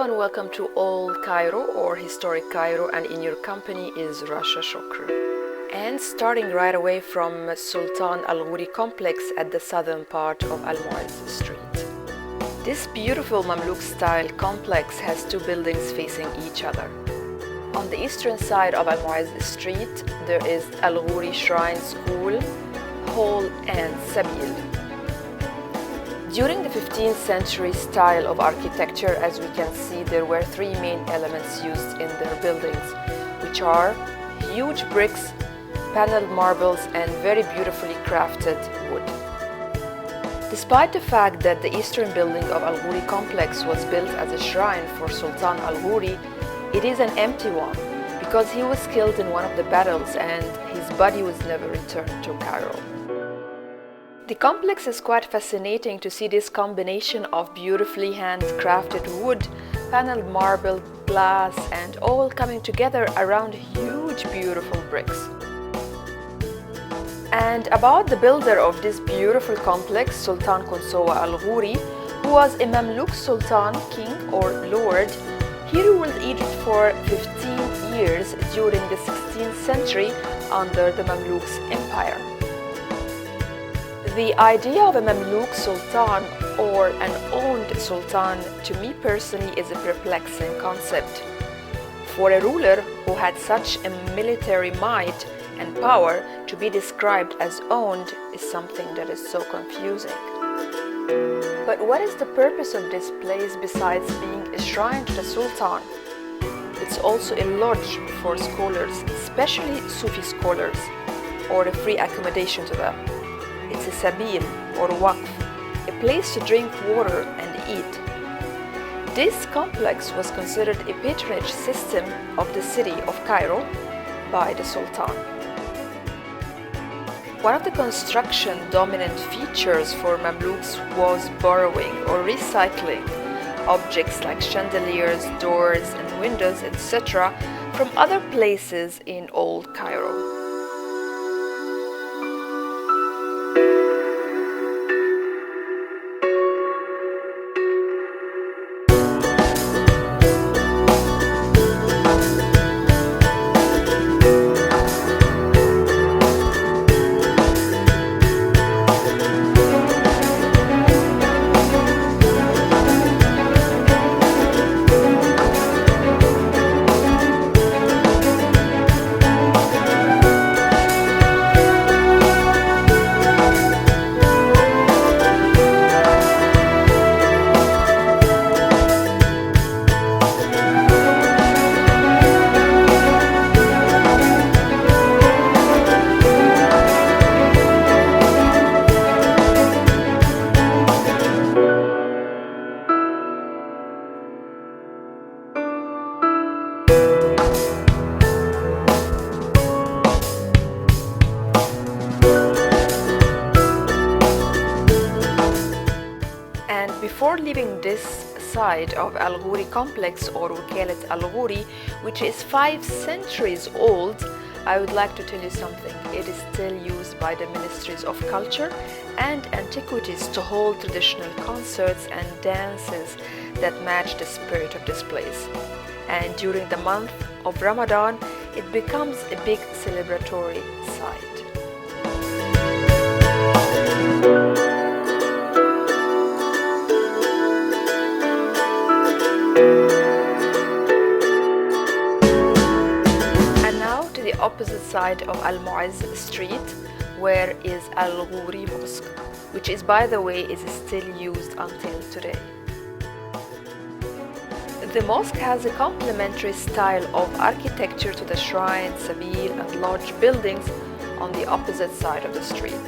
and welcome to Old Cairo or Historic Cairo, and in your company is Rasha Shukr. And starting right away from Sultan Al-Ghuri Complex at the southern part of Al-Muaz Street. This beautiful Mamluk-style complex has two buildings facing each other. On the eastern side of Al-Muaz Street, there is Al-Ghuri Shrine School, Hall and Sabil. During the 15th century style of architecture, as we can see, there were three main elements used in their buildings, which are huge bricks, paneled marbles, and very beautifully crafted wood. Despite the fact that the eastern building of Al-Ghuri Complex was built as a shrine for Sultan Al-Ghuri, it is an empty one because he was killed in one of the battles and his body was never returned to Cairo. The complex is quite fascinating to see this combination of beautifully handcrafted wood, paneled marble, glass, and all coming together around huge beautiful bricks. And about the builder of this beautiful complex, Sultan Qunsowa Al-Ghuri, who was a Mamluk Sultan, king or lord. He ruled Egypt for 15 years during the 16th century under the Mamluks Empire. The idea of a Mamluk Sultan or an owned Sultan, to me personally, is a perplexing concept. For a ruler who had such a military might and power, to be described as owned is something that is so confusing. But what is the purpose of this place besides being a shrine to the Sultan? It's also a lodge for scholars, especially Sufi scholars, or a free accommodation to them. It's a sabil or waqf, a place to drink water and eat. This complex was considered a patronage system of the city of Cairo by the Sultan. One of the construction dominant features for Mamluks was borrowing or recycling objects like chandeliers, doors and windows, etc. from other places in Old Cairo. Before leaving this side of Al-Ghuri Complex or Wakalat Al-Ghuri, which is 5 centuries old, I would like to tell you something. It is still used by the Ministries of Culture and Antiquities to hold traditional concerts and dances that match the spirit of this place. And during the month of Ramadan, it becomes a big celebratory site. Opposite side of Al-Muaz Street, where is Al-Ghuri Mosque, which is, by the way, is still used until today. The mosque has a complementary style of architecture to the shrine, sabil and lodge buildings on the opposite side of the street.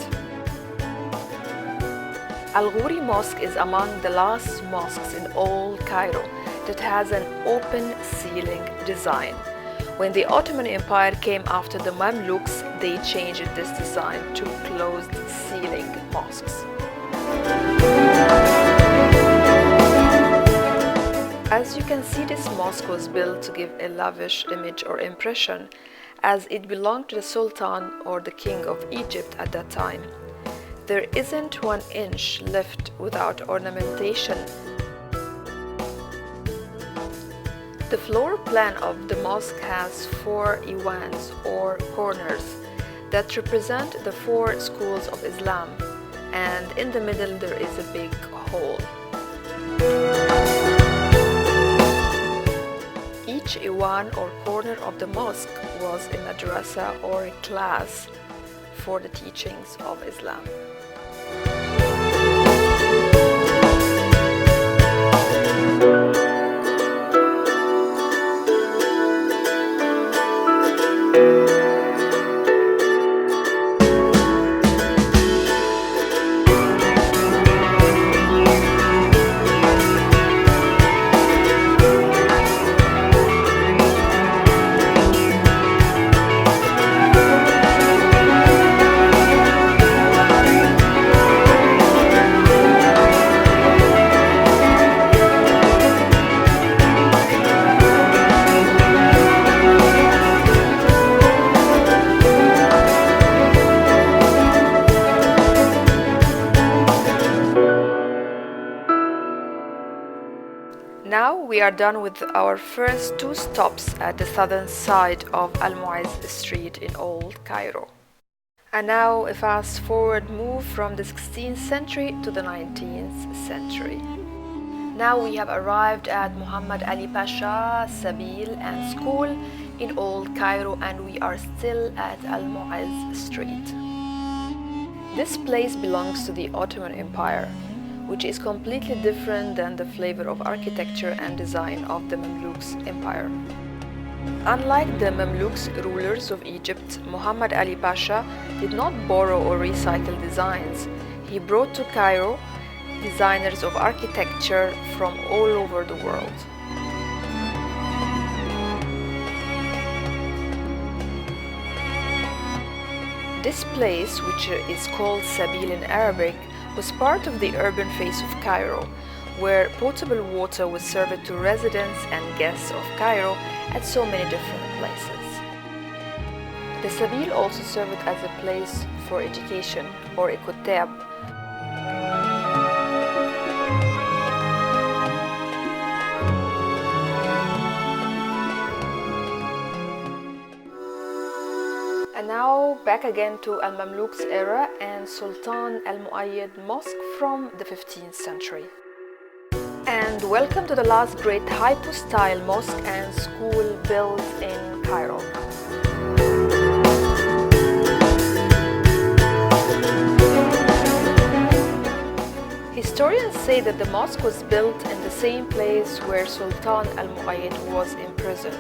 Al-Ghuri Mosque is among the last mosques in Old Cairo that has an open ceiling design. When the Ottoman Empire came after the Mamluks, they changed this design to closed ceiling mosques. As you can see, this mosque was built to give a lavish image or impression, as it belonged to the Sultan or the King of Egypt at that time. There isn't 1 inch left without ornamentation. The floor plan of the mosque has 4 iwans or corners that represent the 4 schools of Islam, and in the middle there is a big hall. Each iwan or corner of the mosque was a madrasa or a class for the teachings of Islam. Now we are done with our first 2 stops at the southern side of Al-Moaz Street in Old Cairo. And now a fast forward move from the 16th century to the 19th century. Now we have arrived at Muhammad Ali Pasha Sabil and School in Old Cairo, and we are still at Al-Moaz Street. This place belongs to the Ottoman Empire, which is completely different than the flavor of architecture and design of the Mamluks Empire. Unlike the Mamluks rulers of Egypt, Muhammad Ali Pasha did not borrow or recycle designs. He brought to Cairo designers of architecture from all over the world. This place, which is called Sabil in Arabic, was part of the urban face of Cairo, where potable water was served to residents and guests of Cairo at so many different places. The Sabil also served as a place for education, or a kutab. And now back again to Al-Mamluks era and Sultan Al-Muayyad Mosque from the 15th century. And welcome to the last great hypo-style mosque and school built in Cairo. Historians say that the mosque was built in the same place where Sultan Al-Muayyad was imprisoned.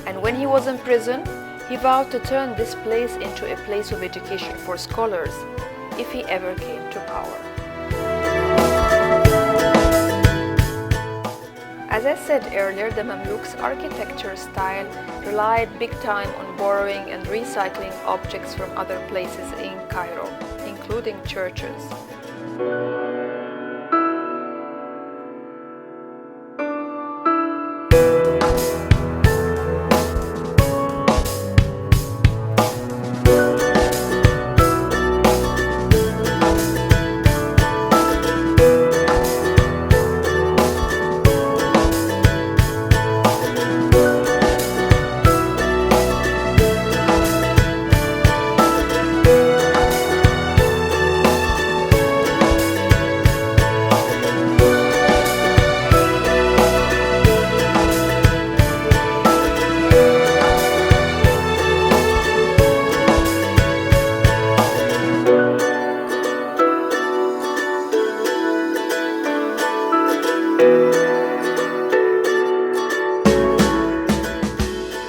And when he was in prison, he vowed to turn this place into a place of education for scholars if he ever came to power. As I said earlier, the Mamluks' architecture style relied big time on borrowing and recycling objects from other places in Cairo, including churches.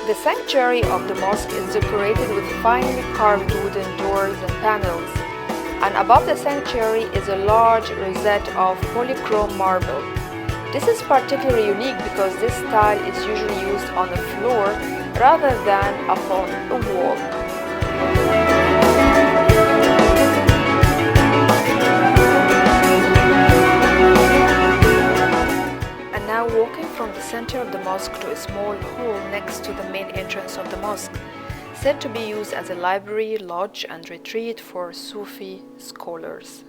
The sanctuary of the mosque is decorated with finely carved wooden doors and panels, and above the sanctuary is a large rosette of polychrome marble. This is particularly unique because this style is usually used on the floor rather than upon a wall. Now walking from the center of the mosque to a small hall next to the main entrance of the mosque, said to be used as a library, lodge, and retreat for Sufi scholars.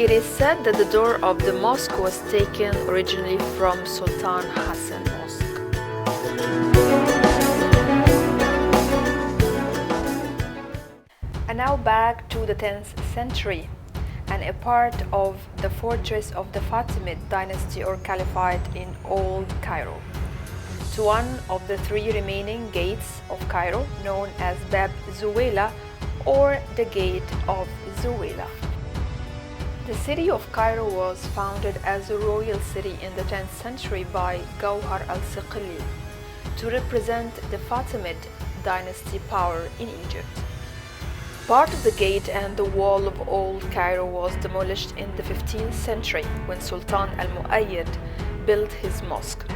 It is said that the door of the mosque was taken originally from Sultan Hassan Mosque. And now back to the 10th century and a part of the fortress of the Fatimid dynasty or caliphate in Old Cairo, to one of the three remaining gates of Cairo known as Bab Zuweila or the Gate of Zoweila. The city of Cairo was founded as a royal city in the 10th century by Ghuri al-Siqli to represent the Fatimid dynasty power in Egypt. Part of the gate and the wall of Old Cairo was demolished in the 15th century when Sultan al-Muayyid built his mosque.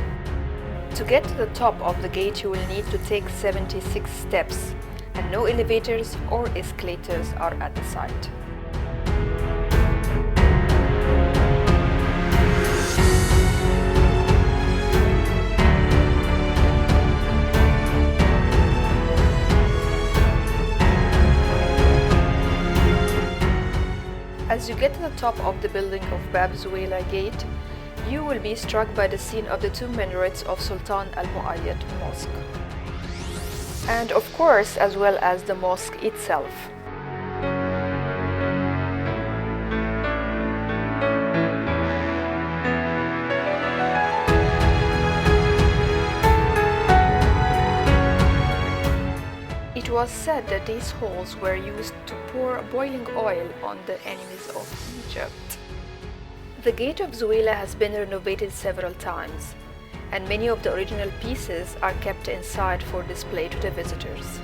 To get to the top of the gate you will need to take 76 steps, and no elevators or escalators are at the site. As you get to the top of the building of Bab Zuweila gate, you will be struck by the scene of the two minarets of Sultan al-Muayyid Mosque. And of course, as well as the mosque itself. It was said that these holes were used to pour boiling oil on the enemies of Egypt. The Gate of Zoweila has been renovated several times, and many of the original pieces are kept inside for display to the visitors.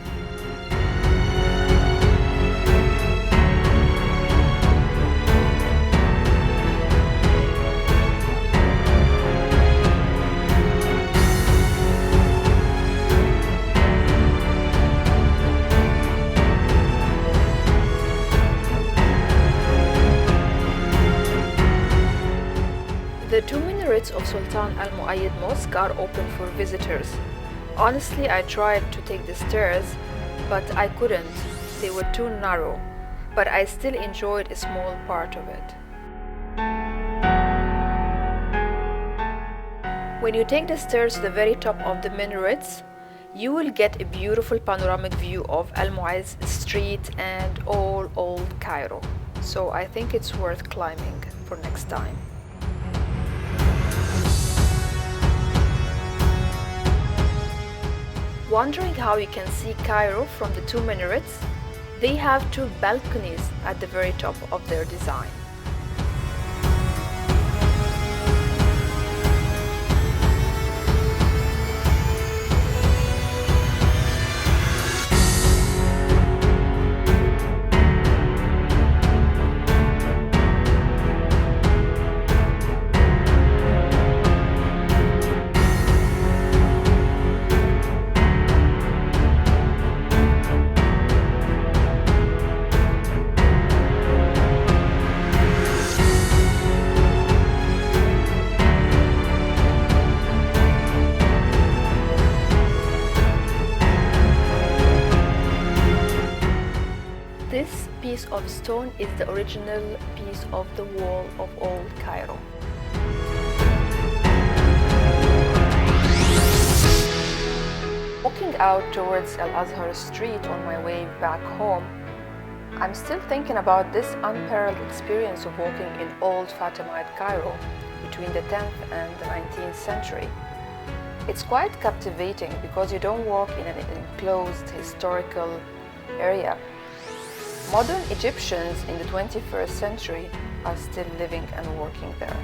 The two minarets of Sultan al-Muayyid Mosque are open for visitors. Honestly, I tried to take the stairs, but I couldn't. They were too narrow, but I still enjoyed a small part of it. When you take the stairs to the very top of the minarets, you will get a beautiful panoramic view of Al-Moaz Street and all Old Cairo. So I think it's worth climbing for next time. Wondering how you can see Cairo from the two minarets? They have two balconies at the very top of their design. This piece of stone is the original piece of the wall of Old Cairo. Walking out towards Al-Azhar Street on my way back home, I'm still thinking about this unparalleled experience of walking in old Fatimid Cairo between the 10th and the 19th century. It's quite captivating because you don't walk in an enclosed historical area. Modern Egyptians in the 21st century are still living and working there.